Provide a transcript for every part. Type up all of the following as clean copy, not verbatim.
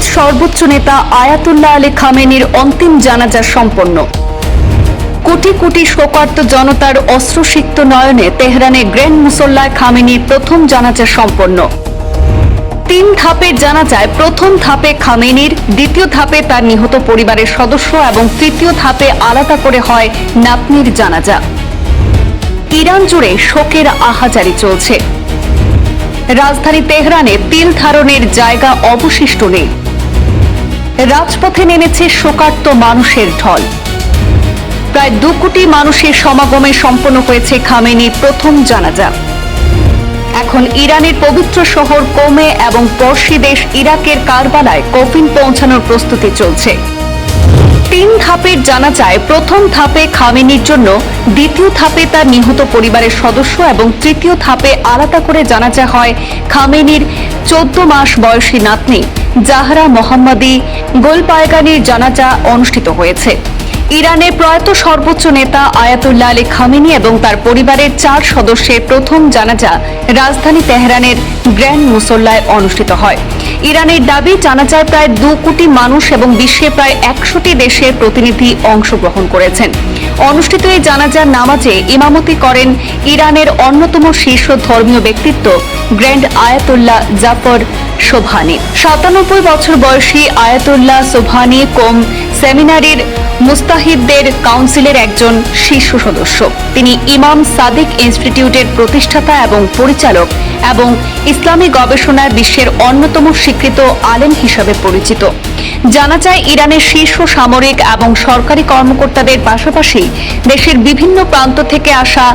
শহীদ সর্বোচ্চ নেতা Ayatollah Ali খামেনির অন্তিম জানাজা সম্পন্ন। কোটি কোটি শোকার্ত জনতার অশ্রুসিক্ত নয়নে তেহরানে গ্র্যান্ড মুসল্লায় খামেনির প্রথম জানাজা সম্পন্ন। 3 ধাপের জানাজায় প্রথম ধাপে খামেনির, দ্বিতীয় ধাপে তার নিহত পরিবারের সদস্য এবং তৃতীয় ধাপে আলাদা করে হয় নাতনির জানাজা। ইরান জুড়ে শোকের আহাজারি চলছে। রাজধানী তেহরানে তিল ধারণের জায়গা অবশিষ্ট নেই। রাজপথে নেমেছে শোকার্ত মানুষের ঢল। প্রায় 2 কোটি মানুষের সমাগমে সম্পন্ন হয়েছে খামেনির প্রথম জানাজা। এখন ইরানের পবিত্র শহর কোমে এবং পড়শি দেশ ইরাকের কারবালায় কফিন পৌঁছানোর প্রস্তুতি চলছে। 3 ধাপের জানাজায় প্রথম ধাপে খামেনির জন্য, দ্বিতীয় ধাপে তার নিহত পরিবারের সদস্য এবং তৃতীয় ধাপে আলাদা করে জানাজা হয় খামেনির 14 মাস বয়সী নাতনি জাহরা মোহাম্মদী গোলপায়গানির জানাজা অনুষ্ঠিত হয়েছে। ইরানের প্রয়াত সর্বোচ্চ নেতা আয়াতুল্লাহ আলী খামেনি এবং তার পরিবারের 4 সদস্যের প্রথম জানাজা রাজধানী তেহরানের গ্র্যান্ড মুসল্লায় অনুষ্ঠিত হয়। ইরানের দাবি, জানাজায় প্রায় 2 কোটি মানুষ এবং বিশ্বের প্রায় 100টি দেশের প্রতিনিধি অংশগ্রহণ করেছেন। অনুষ্ঠিত এই জানাজার নামাজে ইমামতি করেন ইরানের অন্যতম শীর্ষ ধর্মীয় ব্যক্তিত্ব গ্র্যান্ড আয়াতুল্লাহ জাফর সোবহানি। 97 বছর বয়সী আয়াতুল্লাহ সোবহানি কোম সেমিনারির মুস্তাহিদদের কাউন্সিলের একজন শীর্ষ সদস্য। তিনি ইমাম সাদিক ইনস্টিটিউটের প্রতিষ্ঠাতা এবং পরিচালক এবং ইসলামী গবেষণায় বিশ্বের অন্যতম স্বীকৃত আলেম হিসাবে পরিচিত। জানা যায়, ইরানের শীর্ষ সামরিক এবং সরকারি কর্মকর্তাদের পাশাপাশি দেশের বিভিন্ন প্রান্ত থেকে আসা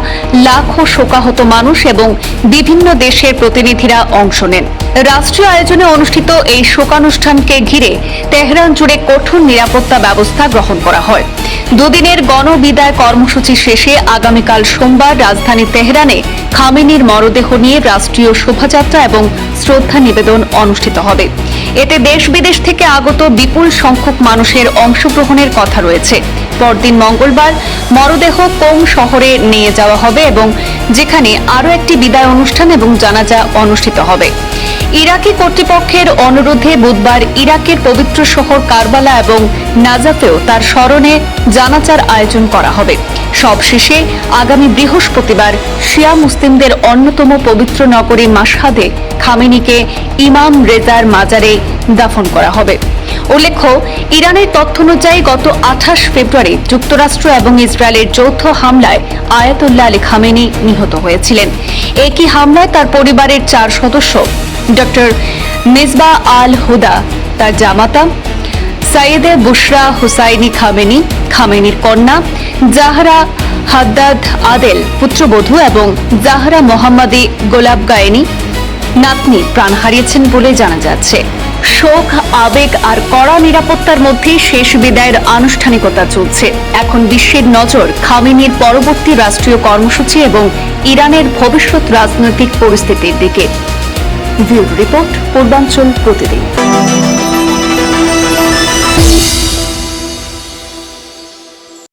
লাখো শোকাহত মানুষ এবং বিভিন্ন দেশের প্রতিনিধিরা অংশ নেন। রাষ্ট্রীয় আয়োজনে অনুষ্ঠিত এই শোকানুষ্ঠানকে ঘিরে তেহরান জুড়ে কঠোর নিরাপত্তা ব্যবস্থা গ্রহণ করা হয়। 2 দিনের গণবিদায় কর্মসূচি শেষে আগামীকাল সোমবার রাজধানী তেহরানে খামেনির মরদেহ নিয়ে রাষ্ট্রীয় শোভাযাত্রা এবং শ্রদ্ধা নিবেদন অনুষ্ঠিত হবে। এতে দেশ বিদেশ থেকে আগত বিপুল সংখ্যক মানুষের অংশগ্রহণের কথা রয়েছে। পরদিন মঙ্গলবার মরদেহ কোম শহরে নিয়ে যাওয়া হবে এবং যেখানে আরও একটি বিদায় অনুষ্ঠান এবং জানাজা অনুষ্ঠিত হবে। ইরাকি কর্তৃপক্ষের অনুরোধে বুধবার ইরাকের পবিত্র শহর কারবালা এবং নাজাফেও তার স্মরণে জানাজার আয়োজন করা হবে। সবশেষে আগামী বৃহস্পতিবার শিয়া মুসলিমদের অন্যতম পবিত্র নগরী মাশহাদে খামেনিকে ইমাম রেজার মাজারে দাফন করা হবে। উল্লেখ্য, ইরানের তথ্য অনুযায়ী গত 28 ফেব্রুয়ারি যুক্তরাষ্ট্র এবং ইসরায়েলের যৌথ হামলায় আয়াতুল্লাহ আলী খামেনি নিহত হয়েছিলেন। একই হামলায় তার পরিবারের 4 সদস্য ডক্টর মিসবাহ আল হুদা, তার জামাতা সাইয়েদে বুশরা হুসাইনি খামেনি, খামেনির কন্যা জাহরা হাদ্দাদ আদেল পুত্রবধূ এবং জাহরা মোহাম্মদী গোলাবগায়েনি নাতনি প্রাণ হারিয়েছেন বলে জানা যাচ্ছে। শোক, আবেগ আর কড়া নিরাপত্তার মধ্যে শেষ বিদায়ের আনুষ্ঠানিকতা চলছে। এখন বিশ্বের নজর খামেনির পরবর্তী রাষ্ট্রীয় কর্মসূচি এবং ইরানের ভবিষ্যৎ রাজনৈতিক পরিস্থিতির দিকে। ব্যুরো রিপোর্ট, পূর্বাঞ্চল প্রতিদিন।